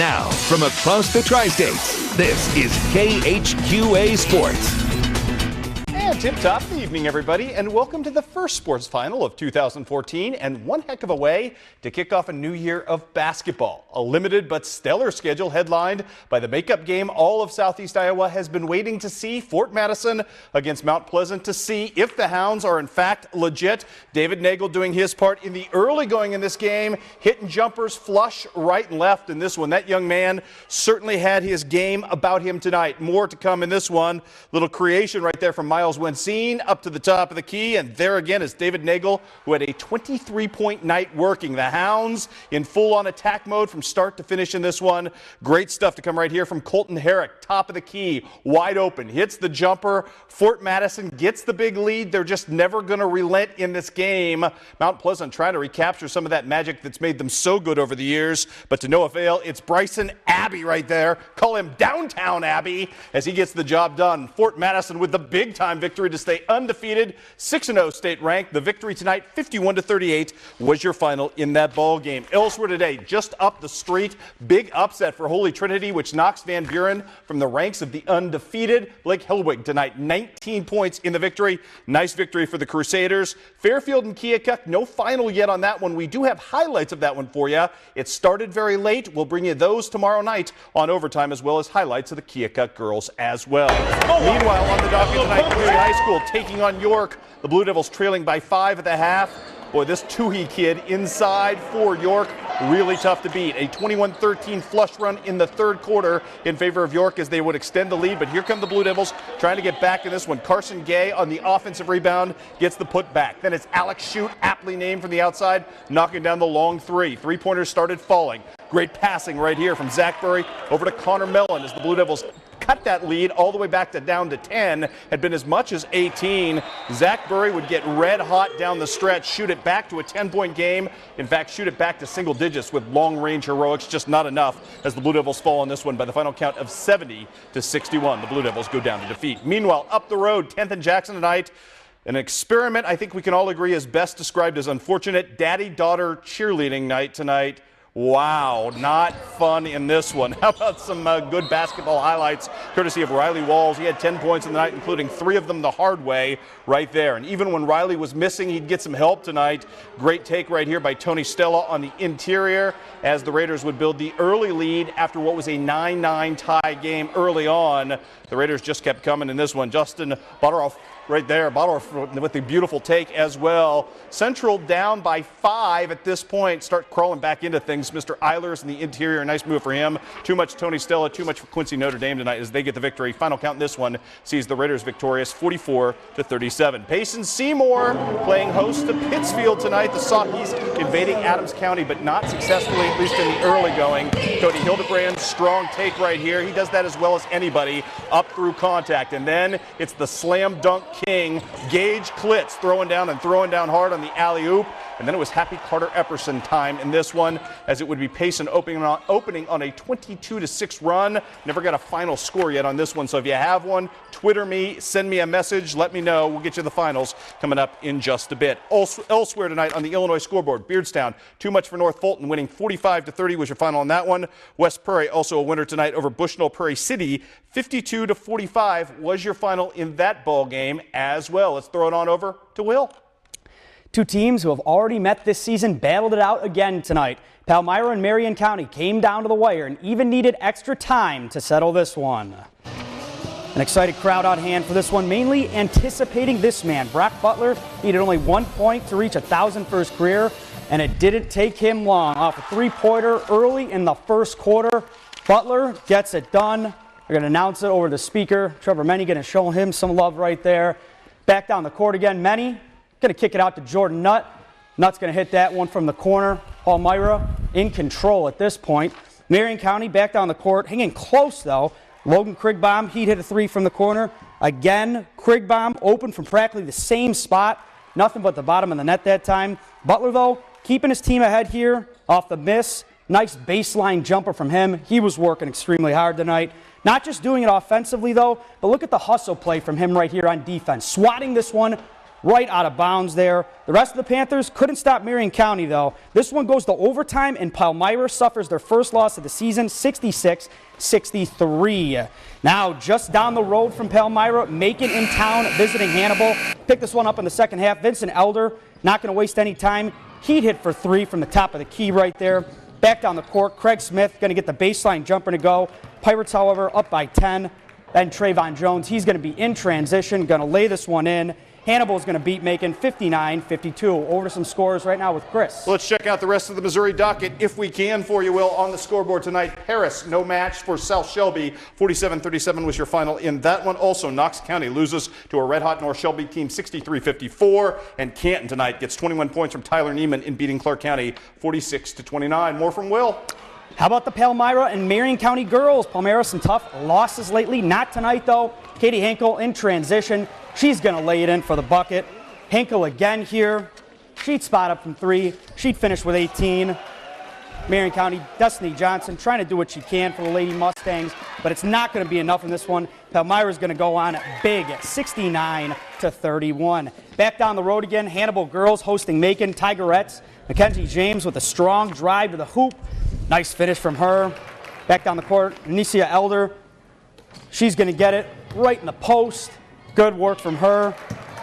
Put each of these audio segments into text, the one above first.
Now, from across the Tri-States, this is KHQA Sports. And tip-top evening, everybody, and welcome to the first sports final of 2014, and one heck of a way to kick off a new year of basketball. A limited but stellar schedule headlined by the makeup game all of Southeast Iowa has been waiting to see. Fort Madison against Mount Pleasant to see if the Hounds are in fact legit. David Nagel doing his part in the early going in this game, hitting jumpers flush right and left in this one. That young man certainly had his game about him tonight. More to come in this one. Little creation right there from Miles Wenseen up to the top of the key, and there again is David Nagel, who had a 23-point night working. The Hounds in full-on attack mode from start to finish in this one. Great stuff to come right here from Colton Herrick, top of the key, wide open, hits the jumper. Fort Madison gets the big lead. They're just never going to relent in this game. Mount Pleasant trying to recapture some of that magic that's made them so good over the years, but to no avail. It's Bryson Abbey right there. Call him Downtown Abbey as he gets the job done. Fort Madison with the big-time victory to stay undefeated, 6-0 state ranked. The victory tonight, 51-38, was your final in that ball game. Elsewhere today, just up the street, big upset for Holy Trinity, which knocks Van Buren from the ranks of the undefeated. Blake Hellwig tonight, 19 points in the victory. Nice victory for the Crusaders. Fairfield and Keokuk, no final yet on that one. We do have highlights of that one for you. It started very late. We'll bring you those tomorrow night on Overtime, as well as highlights of the Keokuk girls as well. Meanwhile, on the docket tonight, Prairie High School taking on York. The Blue Devils trailing by 5 at the half. Boy, this Toohey kid inside for York, really tough to beat. A 21-13 flush run in the third quarter in favor of York as they would extend the lead. But here come the Blue Devils trying to get back in this one. Carson Gay on the offensive rebound gets the put back. Then it's Alex Shute, aptly named from the outside, knocking down the long three. Three-pointers started falling. Great passing right here from Zach Burry over to Connor Mellon as the Blue Devils cut that lead all the way back to down to 10, had been as much as 18. Zach Burry would get red hot down the stretch, shoot it back to a 10-point game. In fact, shoot it back to single digits with long-range heroics, just not enough as the Blue Devils fall on this one by the final count of 70-61. The Blue Devils go down to defeat. Meanwhile, up the road, 10th and Jackson tonight. An experiment I think we can all agree is best described as unfortunate. Daddy-daughter cheerleading night tonight. Wow, not fun in this one. How about some good basketball highlights courtesy of Riley Walls? He had 10 points in the night, including 3 of them the hard way right there. And even when Riley was missing, he'd get some help tonight. Great take right here by Tony Stella on the interior as the Raiders would build the early lead after what was a 9-9 tie game early on. The Raiders just kept coming in this one. Justin Botteroff right there, Botteroff with the beautiful take as well. Central down by 5 at this point, start crawling back into things. Mr. Eilers in the interior, nice move for him. Too much Tony Stella, too much for Quincy Notre Dame tonight as they get the victory. Final count in this one sees the Raiders victorious 44-37. Payson Seymour playing host to Pittsfield tonight. The Saukees invading Adams County, but not successfully, at least in the early going. Cody Hildebrand, strong take right here. He does that as well as anybody up through contact. And then it's the slam dunk king, Gage Klitz, throwing down hard on the alley-oop. And then it was Happy Carter Epperson time in this one, as it would be Payson opening on a 22-6 run. Never got a final score yet on this one, so if you have one, Twitter me, send me a message, let me know. We'll get you the finals coming up in just a bit. Elsewhere tonight on the Illinois scoreboard, Beardstown, too much for North Fulton, winning 45-30 was your final on that one. West Prairie also a winner tonight over Bushnell Prairie City, 52-45 was your final in that ball game as well. Let's throw it on over to Will. Two teams who have already met this season battled it out again tonight. Palmyra and Marion County came down to the wire and even needed extra time to settle this one. An excited crowd on hand for this one, mainly anticipating this man. Brock Butler needed only 1 point to reach 1,000 for his career, and it didn't take him long. Off a three-pointer early in the first quarter, Butler gets it done. They're going to announce it over the speaker. Trevor Menny going to show him some love right there. Back down the court again, Menny. Going to kick it out to Jordan Nutt. Nutt's going to hit that one from the corner. Palmyra in control at this point. Marion County back down the court, hanging close though. Logan Krigbaum, he'd hit a 3 from the corner. Again, Krigbaum open from practically the same spot. Nothing but the bottom of the net that time. Butler though, keeping his team ahead here off the miss. Nice baseline jumper from him. He was working extremely hard tonight. Not just doing it offensively though, but look at the hustle play from him right here on defense. Swatting this one right out of bounds there. The rest of the Panthers couldn't stop Marion County, though. This one goes to overtime, and Palmyra suffers their first loss of the season, 66-63. Now, just down the road from Palmyra, Macon in town visiting Hannibal. Pick this one up in the second half. Vincent Elder not going to waste any time. He'd hit for 3 from the top of the key right there. Back down the court, Craig Smith going to get the baseline jumper to go. Pirates, however, up by 10. Then Trayvon Jones, he's going to be in transition, going to lay this one in. Hannibal's going to beat Macon 59-52. Over to some scores right now with Chris. Let's check out the rest of the Missouri docket, if we can, for you, Will. On the scoreboard tonight, Paris, no match for South Shelby. 47-37 was your final in that one. Also, Knox County loses to a red-hot North Shelby team 63-54. And Canton tonight gets 21 points from Tyler Neiman in beating Clark County 46-29. More from Will. How about the Palmyra and Marion County girls? Palmyra, some tough losses lately. Not tonight, though. Katie Henkel in transition. She's going to lay it in for the bucket. Henkel again here. She'd spot up from 3. She'd finish with 18. Marion County, Destiny Johnson trying to do what she can for the Lady Mustangs, but it's not going to be enough in this one. Palmyra's going to go on big, 69-31. Back down the road again, Hannibal girls hosting Macon Tigerettes. Mackenzie James with a strong drive to the hoop. Nice finish from her. Back down the court, Anicia Elder. She's going to get it right in the post. Good work from her.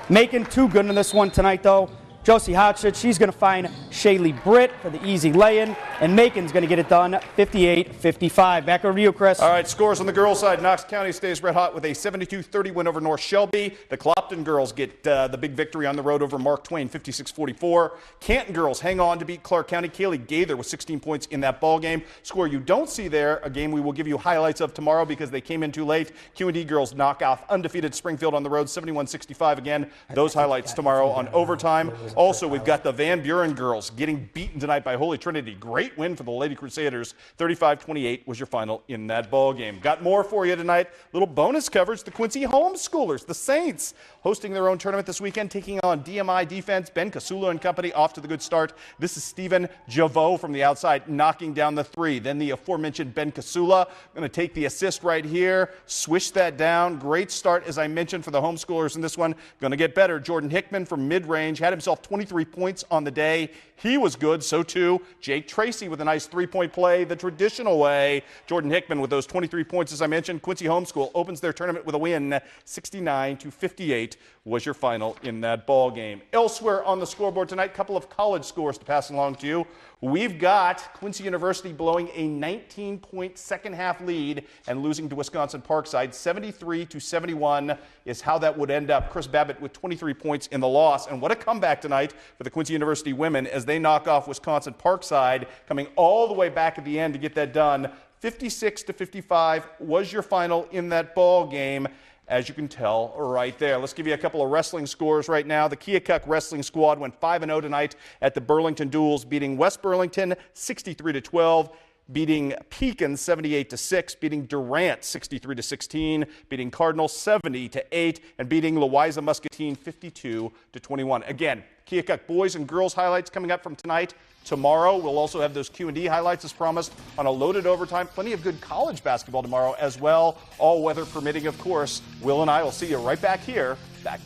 Macon too good in this one tonight, though. Josie Hodgson, she's going to find Shaylee Britt for the easy lay-in, and Macon's going to get it done 58-55. Back over to you, Chris. All right, scores on the girls' side. Knox County stays red hot with a 72-30 win over North Shelby. The Clopton girls get the big victory on the road over Mark Twain, 56-44. Canton girls hang on to beat Clark County. Kaylee Gaither with 16 points in that ball game. Score you don't see there, a game we will give you highlights of tomorrow because they came in too late. Q&D girls knock off undefeated Springfield on the road, 71-65 again. Those highlights tomorrow on overtime. Also, we've got the Van Buren girls getting beaten tonight by Holy Trinity. Great win for the Lady Crusaders. 35-28 was your final in that ball game. Got more for you tonight. Little bonus coverage. The Quincy homeschoolers, the Saints, hosting their own tournament this weekend, taking on DMI defense. Ben Casula and company off to the good start. This is Stephen Javot from the outside knocking down the 3. Then the aforementioned Ben Casula going to take the assist right here. Swish that down. Great start, as I mentioned, for the homeschoolers in this one. Going to get better. Jordan Hickman from mid-range had himself 23 points on the day. He was good, so too Jake Tracy with a nice three-point play the traditional way. Jordan Hickman with those 23 points, as I mentioned. Quincy Homeschool opens their tournament with a win. 69-58 was your final in that ball game. Elsewhere on the scoreboard tonight, couple of college scores to pass along to you. We've got Quincy University blowing a 19-point second-half lead and losing to Wisconsin Parkside. 73-71 is how that would end up. Chris Babbitt with 23 points in the loss. And what a comeback tonight for the Quincy University women as they knock off Wisconsin Parkside, coming all the way back at the end to get that done. 56-55 was your final in that ball game, as you can tell right there. Let's give you a couple of wrestling scores right now. The Keokuk wrestling squad went 5-0 tonight at the Burlington Duels, beating West Burlington 63-12, beating Pekin 78-6, beating Durant 63-16, beating Cardinal 70-8, and beating Louisa Muscatine 52-21. Again, Keokuk boys and girls highlights coming up from tonight. Tomorrow, we'll also have those Q&D highlights as promised on a loaded overtime. Plenty of good college basketball tomorrow as well. All weather permitting, of course. Will and I will see you right back here, back then.